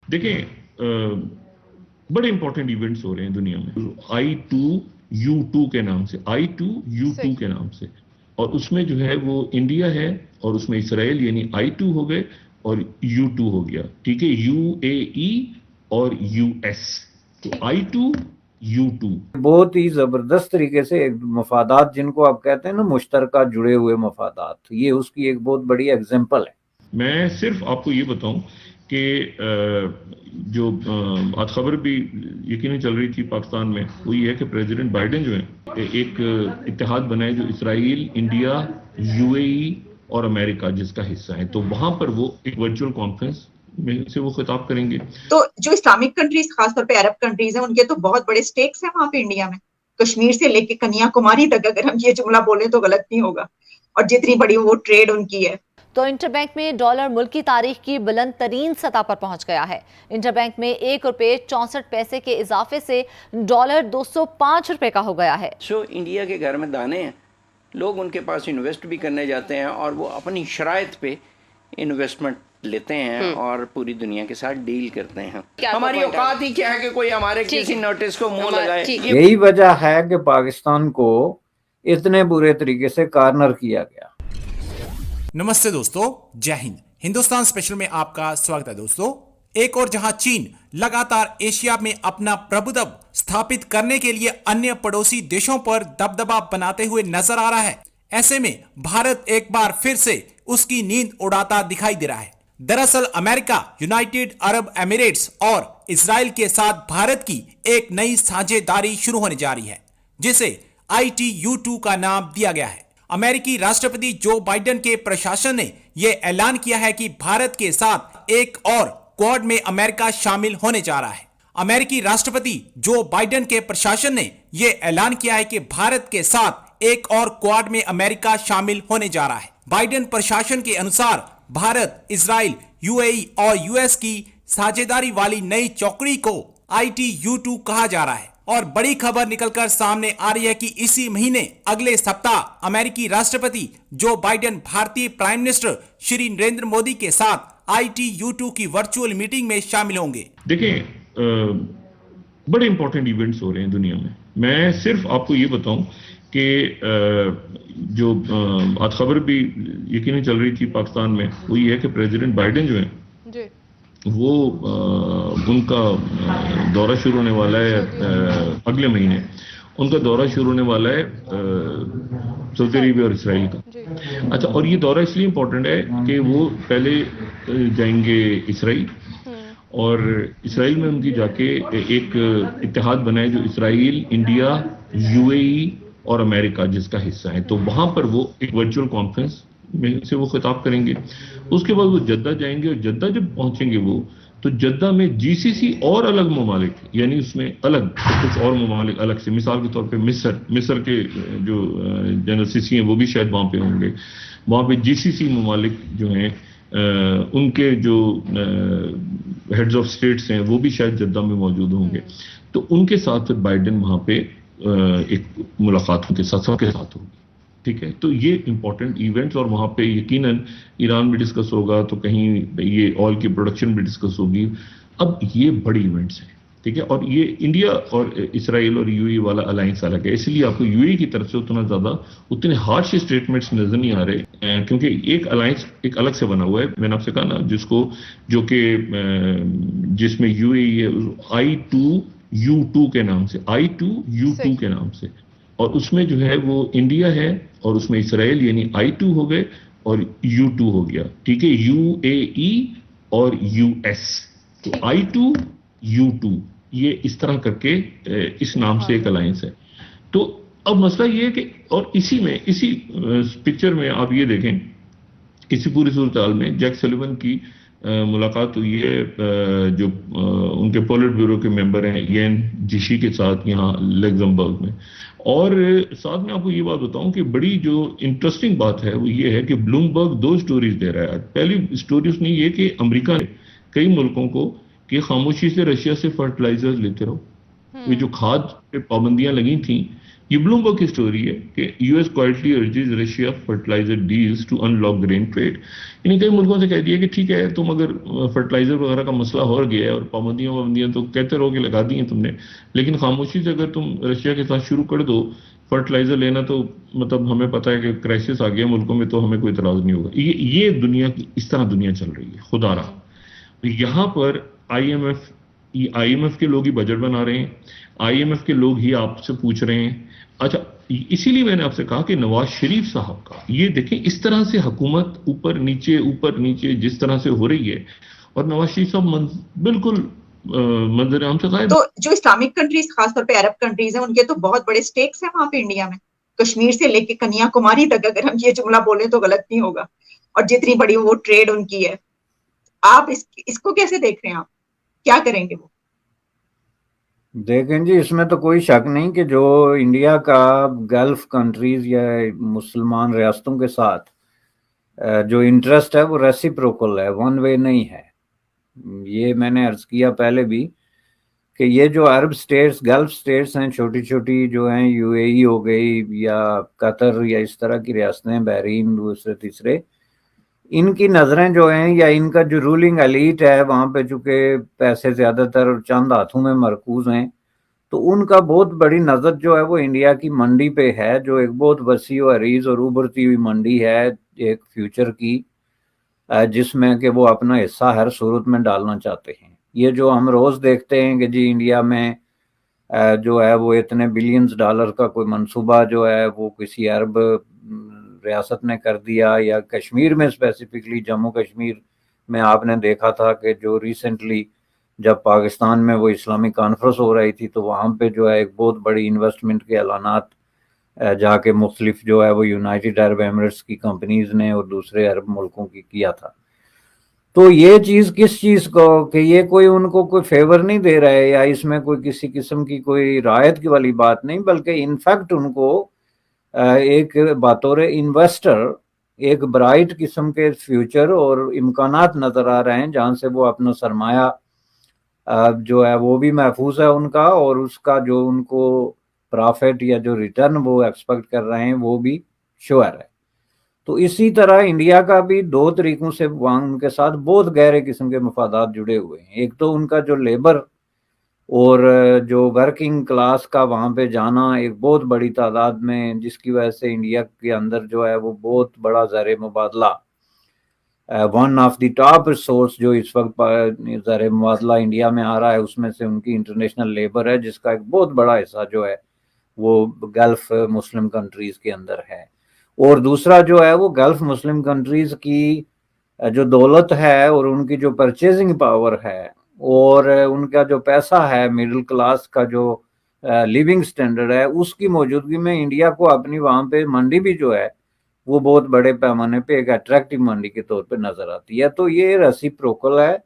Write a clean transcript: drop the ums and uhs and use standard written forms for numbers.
देखें, बड़े important events हो रहे हैं दुनिया में I2U2 के नाम से, I2U2 के नाम से। और उसमें जो है वो इंडिया है और उसमें इसराइल, यानी I2 हो गए और U2 हो गया। ठीक है, UAE और US, तो I2U2 बहुत ही जबरदस्त तरीके से एक मफादात जिनको आप कहते हैं ना मुश्तरका जुड़े हुए मफादात, ये उसकी एक बहुत बड़ी एग्जाम्पल है। मैं सिर्फ आपको ये बताऊं कि जो आज खबर भी यकीनन चल रही थी पाकिस्तान में, वो ये है कि प्रेसिडेंट बाइडेन जो है एक इत्तेहाद बनाए जो इसराइल, इंडिया, UAE और अमेरिका जिसका हिस्सा है, तो वहां पर वो एक वर्चुअल कॉन्फ्रेंस में से वो खिताब करेंगे। तो जो इस्लामिक कंट्रीज, खासतौर पे अरब कंट्रीज हैं, उनके तो बहुत बड़े स्टेक्स हैं वहां पे इंडिया में, कश्मीर से लेके कन्याकुमारी तक, अगर हम ये जुमला बोले तो गलत नहीं होगा, और जितनी बड़ी वो ट्रेड उनकी है। तो इंटरबैंक में डॉलर मुल्क की तारीख की बुलंद तरीन सतह पर पहुंच गया है। इंटरबैंक में ₹1.64 के इजाफे से डॉलर ₹205 का हो गया है। जो इंडिया के घर में दाने हैं, लोग उनके पास इन्वेस्ट भी करने जाते हैं और वो अपनी शराइत पे इन्वेस्टमेंट लेते हैं और पूरी दुनिया के साथ डील करते हैं। हमारी औकात ही क्या है कि कोई हमारे किसी नोटिस को मुंह लगाए। यही वजह है कि पाकिस्तान को इतने बुरे तरीके से कॉर्नर किया गया। नमस्ते दोस्तों, जय हिंद। हिंदुस्तान स्पेशल में आपका स्वागत है दोस्तों। एक और जहां चीन लगातार एशिया में अपना प्रभुत्व स्थापित करने के लिए अन्य पड़ोसी देशों पर दबदबा बनाते हुए नजर आ रहा है, ऐसे में भारत एक बार फिर से उसकी नींद उड़ाता दिखाई दे रहा है। दरअसल अमेरिका, यूनाइटेड अरब एमिरेट्स और इजराइल के साथ भारत की एक नई साझेदारी शुरू होने जा रही है, जिसे ITU2 का नाम दिया गया है। अमेरिकी राष्ट्रपति जो बाइडेन के प्रशासन ने यह ऐलान किया है कि भारत के साथ एक और क्वाड में अमेरिका शामिल होने जा रहा है। अमेरिकी राष्ट्रपति जो बाइडेन के प्रशासन ने यह ऐलान किया है कि भारत के साथ एक और क्वाड में अमेरिका शामिल होने जा रहा है। बाइडेन प्रशासन के अनुसार भारत, इजराइल, UAE और US की साझेदारी वाली नई चौकड़ी को ITU2 कहा जा रहा है। और बड़ी खबर निकलकर सामने आ रही है कि इसी महीने अगले सप्ताह अमेरिकी राष्ट्रपति जो बाइडेन भारतीय प्राइम मिनिस्टर श्री नरेंद्र मोदी के साथ ITU2 की वर्चुअल मीटिंग में शामिल होंगे। देखें, बड़े इंपॉर्टेंट इवेंट्स हो रहे हैं दुनिया में। मैं सिर्फ आपको ये बताऊं कि जो आज खबर भी यकीनन चल रही थी पाकिस्तान में, वो ये है कि प्रेसिडेंट बाइडेन जो है वो उनका दौरा शुरू होने वाला है अगले महीने। उनका दौरा शुरू होने वाला है सऊदी अरेबिया और इसराइल का। अच्छा, और ये दौरा इसलिए इम्पोर्टेंट है कि वो पहले जाएंगे इसराइल, और इसराइल में उनकी जाके एक इत्तेहाद बनाए जो इसराइल, इंडिया, UAE और अमेरिका जिसका हिस्सा है, तो वहां पर वो एक वर्चुअल कॉन्फ्रेंस में से वो खिताब करेंगे। उसके बाद वो जद्दा जाएंगे, और जद्दा जब पहुंचेंगे वो, तो जद्दा में GCC और अलग ममालिक, यानी उसमें अलग कुछ और ममालिक अलग से, मिसाल के तौर पे मिस्र के जो जनरल सीसी हैं वो भी शायद वहाँ पे होंगे। वहाँ पे GCC ममालिक जो हैं उनके जो हेड्स ऑफ स्टेट्स हैं वो भी शायद जद्दा में मौजूद होंगे। तो उनके साथ फिर बाइडेन वहाँ पे एक मुलाकात उनके साथ सबके साथ होगी। ठीक है, तो ये इंपॉर्टेंट इवेंट्स, और वहाँ पे यकीनन ईरान भी डिस्कस होगा, तो कहीं ये ऑयल की प्रोडक्शन भी डिस्कस होगी। अब ये बड़ी इवेंट्स हैं, ठीक है, और ये इंडिया और इसराइल और UAE वाला अलायंस अलग है, इसलिए आपको UAE की तरफ से उतने हार्श स्टेटमेंट्स नजर नहीं आ रहे, क्योंकि एक अलायंस एक अलग से बना हुआ है। मैंने आपसे कहा ना, जो कि जिसमें UAE है I2U2 के नाम से, I2U2 के नाम से, और उसमें जो है वो इंडिया है और उसमें इसराइल, यानी I2 हो गए और U2 हो गया। ठीक है, UAE और US, तो I2U2 ये इस तरह करके इस नाम से एक अलायंस है। तो अब मसला ये है कि, और इसी पिक्चर में आप ये देखें, इसी पूरी सूरत हाल में जैक सलिवन की मुलाकात हुई है जो उनके पोलिट ब्यूरो के मेंबर हैं येन जिशी के साथ यहाँ लग्जमबर्ग में। और साथ में आपको ये बात बताऊं कि बड़ी जो इंटरेस्टिंग बात है वो ये है कि ब्लूमबर्ग 2 स्टोरीज दे रहा है। पहली स्टोरी उसने ये कि अमेरिका ने कई मुल्कों को कि खामोशी से रशिया से फर्टिलाइजर्स लेते रहो, ये जो खाद पे पाबंदियां लगी थी, ये ब्लूमबर्ग की स्टोरी है कि US quietly urges Russia fertilizer deals to unlock grain trade. इन्हीं कई मुल्कों से कह दिया कि ठीक है, तुम अगर फर्टिलाइजर वगैरह का मसला हो गया है और पाबंदियां तो कहते रहो कि लगा दी हैं तुमने, लेकिन खामोशी से अगर तुम रशिया के साथ शुरू कर दो फर्टिलाइजर लेना, तो मतलब हमें पता है कि क्राइसिस आ गया मुल्कों में, तो हमें कोई इतराज नहीं होगा। ये दुनिया की इस तरह दुनिया चल रही है खुदारा। यहाँ पर आईएमएफ के लोग ही बजट बना रहे हैं, आईएमएफ के लोग ही आपसे पूछ रहे हैं। अच्छा, इसीलिए मैंने आपसे कहा कि नवाज शरीफ साहब का ये देखें, इस तरह से हुकूमत ऊपर नीचे जिस तरह से हो रही है, और नवाज शरीफ साहब बिल्कुल मंजर आम से गायब। तो जो इस्लामिक कंट्रीज, खासतौर पे अरब कंट्रीज हैं, उनके तो बहुत बड़े स्टेक्स हैं वहां पे इंडिया में। कश्मीर से लेके कन्याकुमारी तक, अगर हम ये जुमला बोले तो गलत नहीं होगा, और जितनी बड़ी वो ट्रेड उनकी है। आप इसको कैसे देख रहे हैं? आप क्या करेंगे वो? देखें जी, इसमें तो कोई शक नहीं कि जो इंडिया का गल्फ कंट्रीज या मुसलमान रियासतों के साथ जो इंटरेस्ट है वो रेसिप्रोकल है, वन वे नहीं है। ये मैंने अर्ज किया पहले भी कि ये जो अरब स्टेट्स, गल्फ स्टेट्स हैं, छोटी छोटी जो हैं, यूएई हो गई या कतर या इस तरह की रियासतें, बहरीन, दूसरे तीसरे, इनकी नज़रें जो हैं या इनका जो रूलिंग एलीट है वहाँ पे, चूंकि पैसे ज़्यादातर चंद हाथों में मरकूज हैं, तो उनका बहुत बड़ी नज़र जो है वो इंडिया की मंडी पे है, जो एक बहुत वसी व अरीज और उभरती हुई मंडी है एक फ्यूचर की, जिसमें कि वो अपना हिस्सा हर सूरत में डालना चाहते हैं। ये जो हम रोज़ देखते हैं कि जी इंडिया में जो है वो इतने बिलियंस डॉलर का कोई मंसूबा जो है वो किसी अरब रियासत ने कर दिया, या कश्मीर में स्पेसिफिकली जम्मू कश्मीर में आपने देखा था कि जो रिसेंटली जब पाकिस्तान में वो इस्लामिक कॉन्फ्रेंस हो रही थी, तो वहाँ पे जो है एक बहुत बड़ी इन्वेस्टमेंट के ऐलानात जाके मुख्तलिफ जो है वो यूनाइटेड अरब एमिरेट्स की कंपनीज ने और दूसरे अरब मुल्कों की किया था। तो ये चीज़ किस चीज़ को कि ये कोई उनको कोई फेवर नहीं दे रहा है, या इसमें कोई किसी किस्म की कोई रायत की वाली बात नहीं, बल्कि इनफैक्ट उनको एक बतौर इन्वेस्टर एक ब्राइट किस्म के फ्यूचर और इम्कानात नज़र आ रहे हैं, जहाँ से वो अपना सरमाया जो है वो भी महफूज है उनका, और उसका जो उनको प्रॉफिट या जो रिटर्न वो एक्सपेक्ट कर रहे हैं वो भी श्योर है। तो इसी तरह इंडिया का भी दो तरीकों से वहाँ उनके साथ बहुत गहरे किस्म के मफादात जुड़े हुए हैं। एक तो उनका जो लेबर और जो वर्किंग क्लास का वहाँ पे जाना एक बहुत बड़ी तादाद में, जिसकी वजह से इंडिया के अंदर जो है वो बहुत बड़ा ज़र मुबादला, one of the top resource जो इस वक्त ज़र मुबादला इंडिया में आ रहा है, उसमें से उनकी इंटरनेशनल लेबर है, जिसका एक बहुत बड़ा हिस्सा जो है वो गल्फ मुस्लिम कंट्रीज़ के अंदर है। और दूसरा जो है वो गल्फ मुस्लिम कंट्रीज़ की जो दौलत है और उनकी जो परचेजिंग पावर है और उनका जो पैसा है, मिडिल क्लास का जो लिविंग स्टैंडर्ड है, उसकी मौजूदगी में इंडिया को अपनी वहाँ पे मंडी भी जो है वो बहुत बड़े पैमाने पे एक अट्रैक्टिव मंडी के तौर पे नजर आती है। तो ये रेसिप्रोकल है,